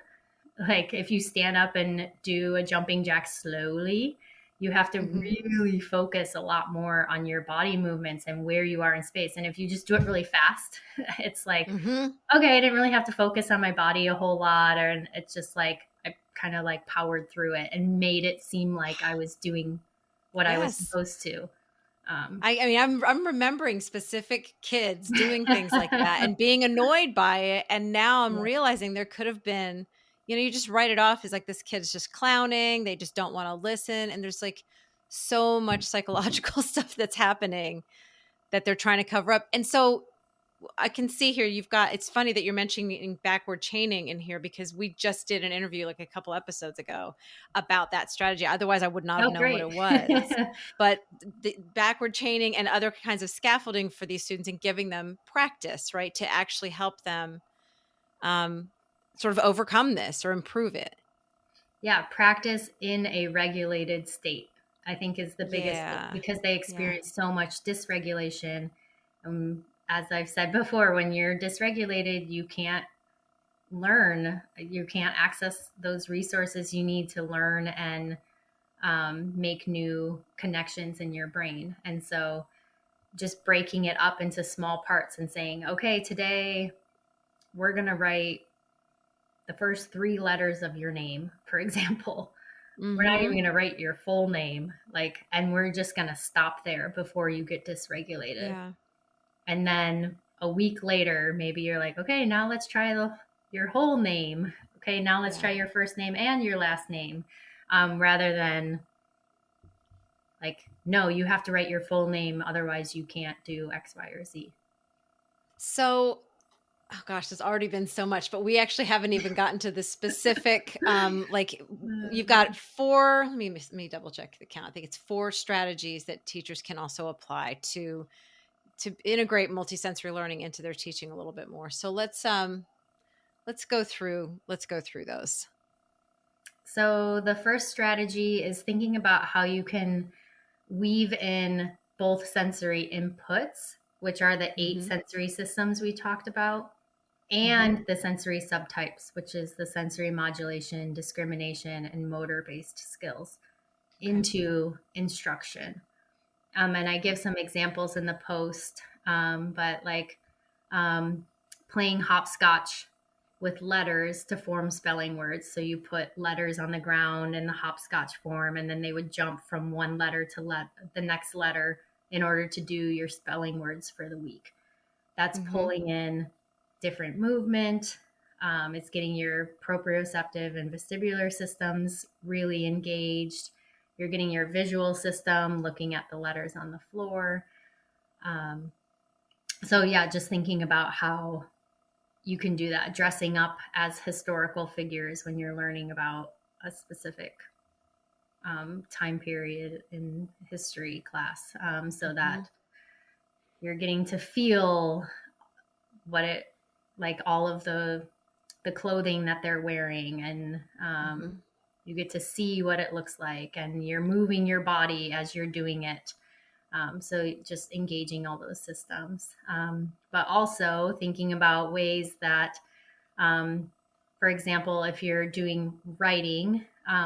B: like if you stand up and do a jumping jack slowly, you have to
C: Hmm.
B: really focus a lot more on your body movements and where you are in space. And if you just do it really fast, it's like,
C: Hmm.
B: okay, I didn't really have to focus on my body a whole lot. And it's just like, I kind of like powered through it and made it seem like I was doing what I was
C: Yes.
B: supposed to. Um,
C: I mean, I'm remembering specific kids doing things like that and being annoyed by it. And now I'm
B: yeah.
C: realizing there could have been, you just write it off as like this kid's just clowning. They just don't want to listen. And there's like so much psychological stuff that's happening that they're trying to cover up. And so I can see here you've got, it's funny that you're mentioning backward chaining in here because we just did an interview like a couple episodes ago about that strategy. Otherwise, I would not have
B: Oh,
C: known what
B: great.
C: it was. But the backward chaining and other kinds of scaffolding for these students and giving them practice, right, to actually help them um, sort of overcome this or improve it.
B: Yeah, practice in a regulated state, I think, is the biggest thing
C: Yeah.
B: because they
C: Yeah.
B: experience so much dysregulation. As I've said before, when you're dysregulated, you can't learn, you can't access those resources you need to learn and make new connections in your brain. And so just breaking it up into small parts and saying, okay, today we're going to write the first three letters of your name, for example. We're not even
C: Mm-hmm.
B: going to write your full name, like, and we're just going to stop there before you get dysregulated.
C: Yeah.
B: And then a week later, maybe you're like, okay, now let's try your whole name. Okay, now let's
C: Yeah.
B: try your first name and your last name, rather than like, no, you have to write your full name, otherwise you can't do X, Y, or Z.
C: So oh gosh, there's already been so much, but we actually haven't even gotten to the specific like you've got four, let me double check the count. I think it's four strategies that teachers can also apply to integrate multisensory learning into their teaching a little bit more. So let's go through those.
B: So the first strategy is thinking about how you can weave in both sensory inputs, which are the eight
C: Mhm.
B: sensory systems we talked about,
C: Mhm.
B: and the sensory subtypes, which is the sensory modulation, discrimination, and motor based skills,
C: Okay.
B: into instruction. And I give some examples in the post, but like um, playing hopscotch with letters to form spelling words. So you put letters on the ground in the hopscotch form, and then they would jump from one letter to the next letter in order to do your spelling words for the week. That's
C: Mhm.
B: pulling in different movement. It's getting your proprioceptive and vestibular systems really engaged. You're getting your visual system looking at the letters on the floor. Um, so, yeah, just thinking about how you can do that, dressing up as historical figures when you're learning about a specific time period in history class, so
C: Mhm.
B: that you're getting to feel what it like all of the clothing that they're wearing, and
C: Mhm.
B: you get to see what it looks like, and you're moving your body as you're doing it. So just engaging all those systems, but also thinking about ways that, um, for example, if you're doing writing,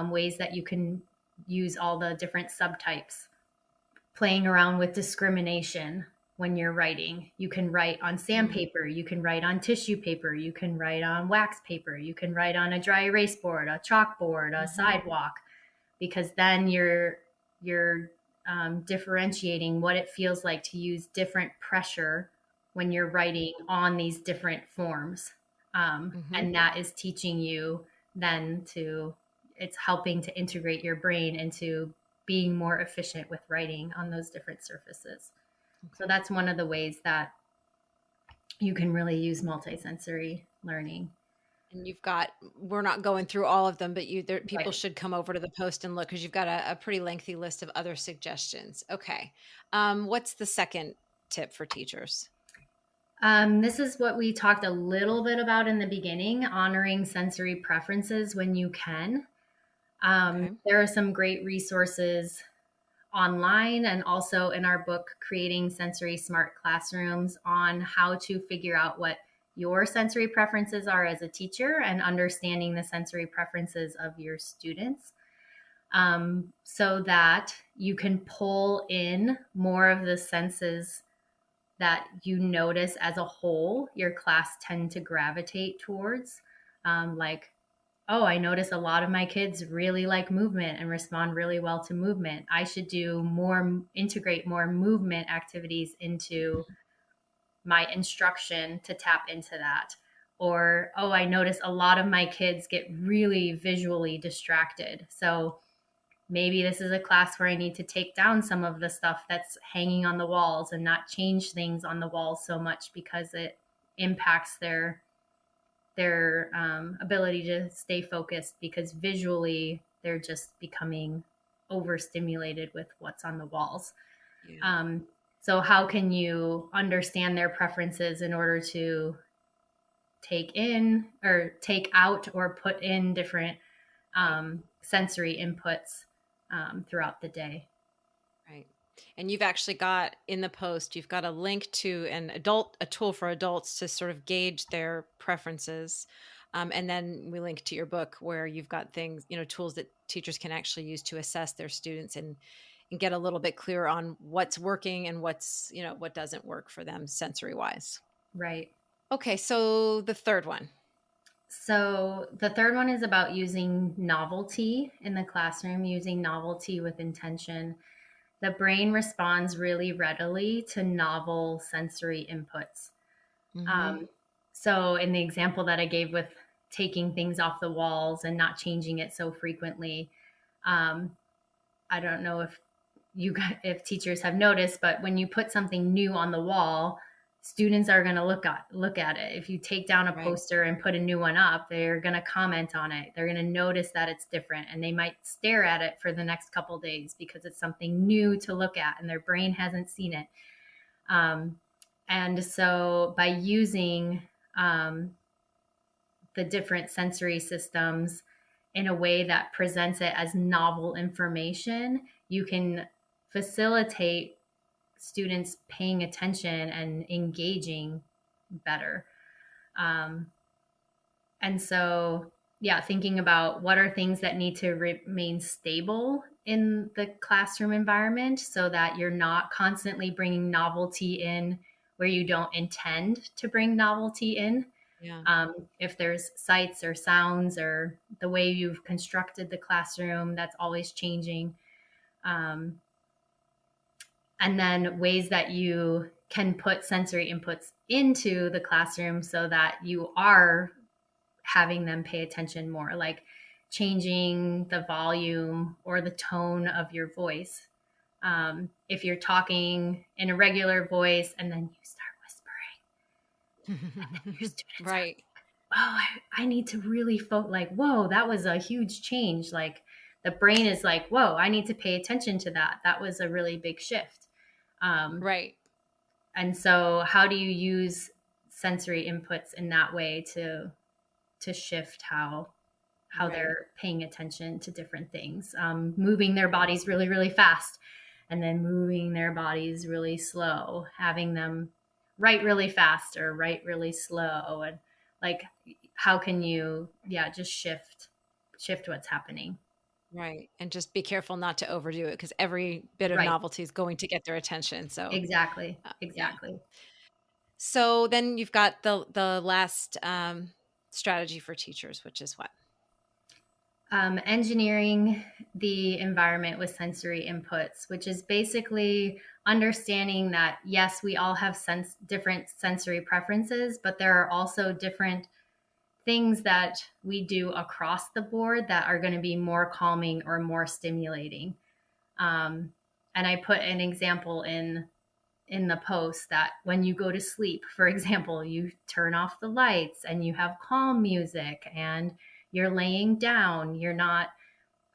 B: ways that you can use all the different subtypes, playing around with discrimination. when you're writing. You can write on sandpaper, you can write on tissue paper, you can write on wax paper, you can write on a dry erase board, a chalkboard, a
C: Mm-hmm.
B: sidewalk, because then you're differentiating what it feels like to use different pressure when you're writing on these different forms.
C: Mm-hmm.
B: And that is teaching you then to, it's helping to integrate your brain into being more efficient with writing on those different surfaces. So
C: Okay.
B: that's one of the ways that you can really use multisensory learning.
C: And you've got, we're not going through all of them, but people
B: Right.
C: should come over to the post and look because you've got a pretty lengthy list of other suggestions. Okay. What's the second tip for teachers?
B: This is what we talked a little bit about in the beginning, honoring sensory preferences when you can.
C: Okay.
B: There are some great resources online and also in our book, Creating Sensory Smart Classrooms, on how to figure out what your sensory preferences are as a teacher and understanding the sensory preferences of your students, so that you can pull in more of the senses that you notice as a whole your class tend to gravitate towards. Like, oh, I notice a lot of my kids really like movement and respond really well to movement. I should do more, integrate more movement activities into my instruction to tap into that. Or, oh, I notice a lot of my kids get really visually distracted. So maybe this is a class where I need to take down some of the stuff that's hanging on the walls and not change things on the walls so much because it impacts their ability to stay focused, because visually they're just becoming overstimulated with what's on the walls.
C: Yeah.
B: So how can you understand their preferences in order to take in or take out or put in different sensory inputs throughout the day?
C: Right. And you've actually got in the post, you've got a link to a tool for adults to sort of gauge their preferences. And then we link to your book where you've got things, tools that teachers can actually use to assess their students and get a little bit clearer on what's working and what doesn't work for them sensory wise.
B: Right.
C: Okay. So the third one.
B: So the third one is about using novelty in the classroom, using novelty with intention. The brain responds really readily to novel sensory inputs.
C: Mm-hmm.
B: Um, so, in the example that I gave with taking things off the walls and not changing it so frequently, um, I don't know if teachers have noticed, but when you put something new on the wall, students are going to look at it. If you take down a
C: Right.
B: poster and put a new one up, they're going to comment on it. They're going to notice that it's different, and they might stare at it for the next couple days because it's something new to look at and their brain hasn't seen it. And so by using the different sensory systems in a way that presents it as novel information, you can facilitate students paying attention and engaging better. Um, and so, yeah, thinking about what are things that need to remain stable in the classroom environment so that you're not constantly bringing novelty in where you don't intend to bring novelty in.
C: Yeah.
B: If there's sights or sounds or the way you've constructed the classroom, that's always changing. Um, and then ways that you can put sensory inputs into the classroom so that you are having them pay attention more, like changing the volume or the tone of your voice. If you're talking in a regular voice and then you start whispering, and then your students are,
C: Right.
B: oh, I need to really focus, like, whoa, that was a huge change. Like the brain is like, whoa, I need to pay attention to that. That was a really big shift.
C: Right.
B: And so how do you use sensory inputs in that way to shift how
C: Right.
B: they're paying attention to different things, moving their bodies really, really fast and then moving their bodies really slow, having them write really fast or write really slow. And like, how can you, yeah, just shift what's happening.
C: Right. And just be careful not to overdo it because every bit of
B: Right.
C: novelty is going to get their attention. So,
B: Exactly.
C: yeah.
B: Exactly.
C: So then you've got the last strategy for teachers, which is what?
B: Engineering the environment with sensory inputs, which is basically understanding that, yes, we all have different sensory preferences, but there are also different things that we do across the board that are going to be more calming or more stimulating. And I put an example in the post that when you go to sleep, for example, you turn off the lights and you have calm music and you're laying down, you're not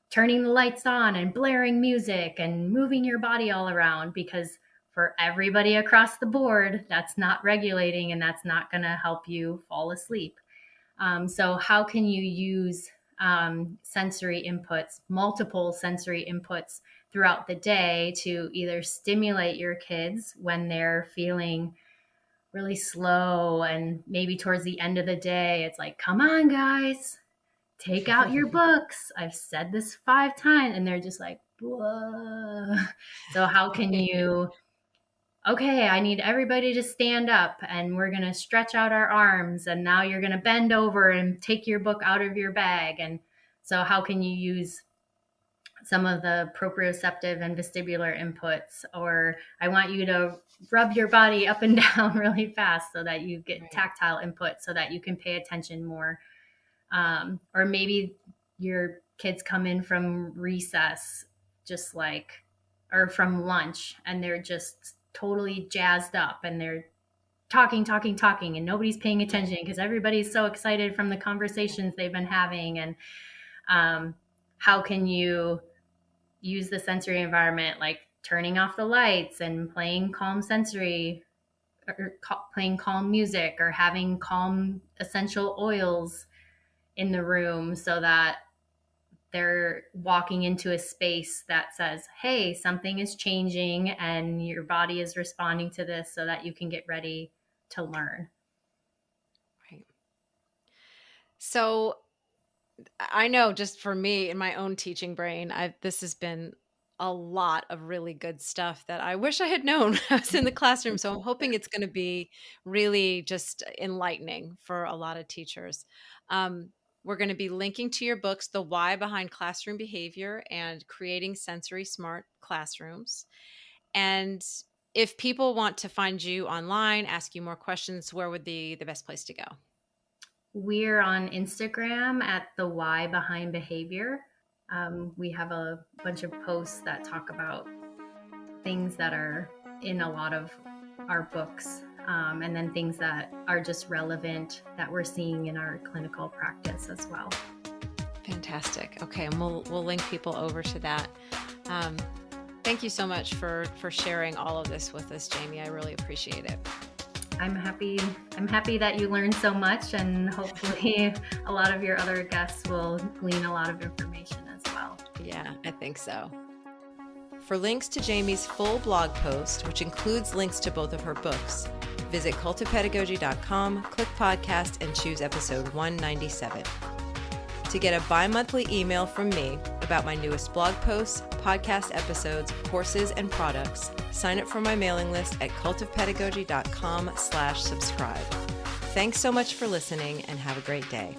B: turning the lights on and blaring music and moving your body all around, because for everybody across the board, that's not regulating and that's not going to help you fall asleep. So how can you use sensory inputs, multiple sensory inputs throughout the day to either stimulate your kids when they're feeling really slow, and maybe towards the end of the day, it's like, come on, guys, take out your books. I've said this 5 times. And they're just like, whoa. So how can you, okay, I need everybody to stand up and we're going to stretch out our arms. And now you're going to bend over and take your book out of your bag. And so how can you use some of the proprioceptive and vestibular inputs? Or I want you to rub your body up and down really fast so that you get tactile input so that you can pay attention more. Or maybe your kids come in from recess, just like, or from lunch, and they're just totally jazzed up and they're talking, and nobody's paying attention because everybody's so excited from the conversations they've been having. And how can you use the sensory environment, like turning off the lights and playing calm sensory, or playing calm music, or having calm essential oils in the room so that they're walking into a space that says, hey, something is changing and your body is responding to this, so that you can get ready to learn.
C: Right. So I know, just for me in my own teaching brain, this has been a lot of really good stuff that I wish I had known when I was in the classroom. So I'm hoping it's going to be really just enlightening for a lot of teachers. We're going to be linking to your books, The Why Behind Classroom Behavior and Creating Sensory Smart Classrooms. And if people want to find you online, ask you more questions, where would be the best place to go?
B: We're on Instagram at The Why Behind Behavior. We have a bunch of posts that talk about things that are in a lot of our books, and then things that are just relevant that we're seeing in our clinical practice as well.
C: Fantastic. Okay, and we'll link people over to that. Thank you so much for sharing all of this with us, Jamie. I really appreciate it.
B: I'm happy that you learned so much, and hopefully a lot of your other guests will glean a lot of information as well.
C: Yeah, I think so.
A: For links to Jamie's full blog post, which includes links to both of her books, visit cultofpedagogy.com, click podcast, and choose episode 197. To get a bi-monthly email from me about my newest blog posts, podcast episodes, courses, and products, sign up for my mailing list at cultofpedagogy.com/subscribe. Thanks so much for listening, and have a great day.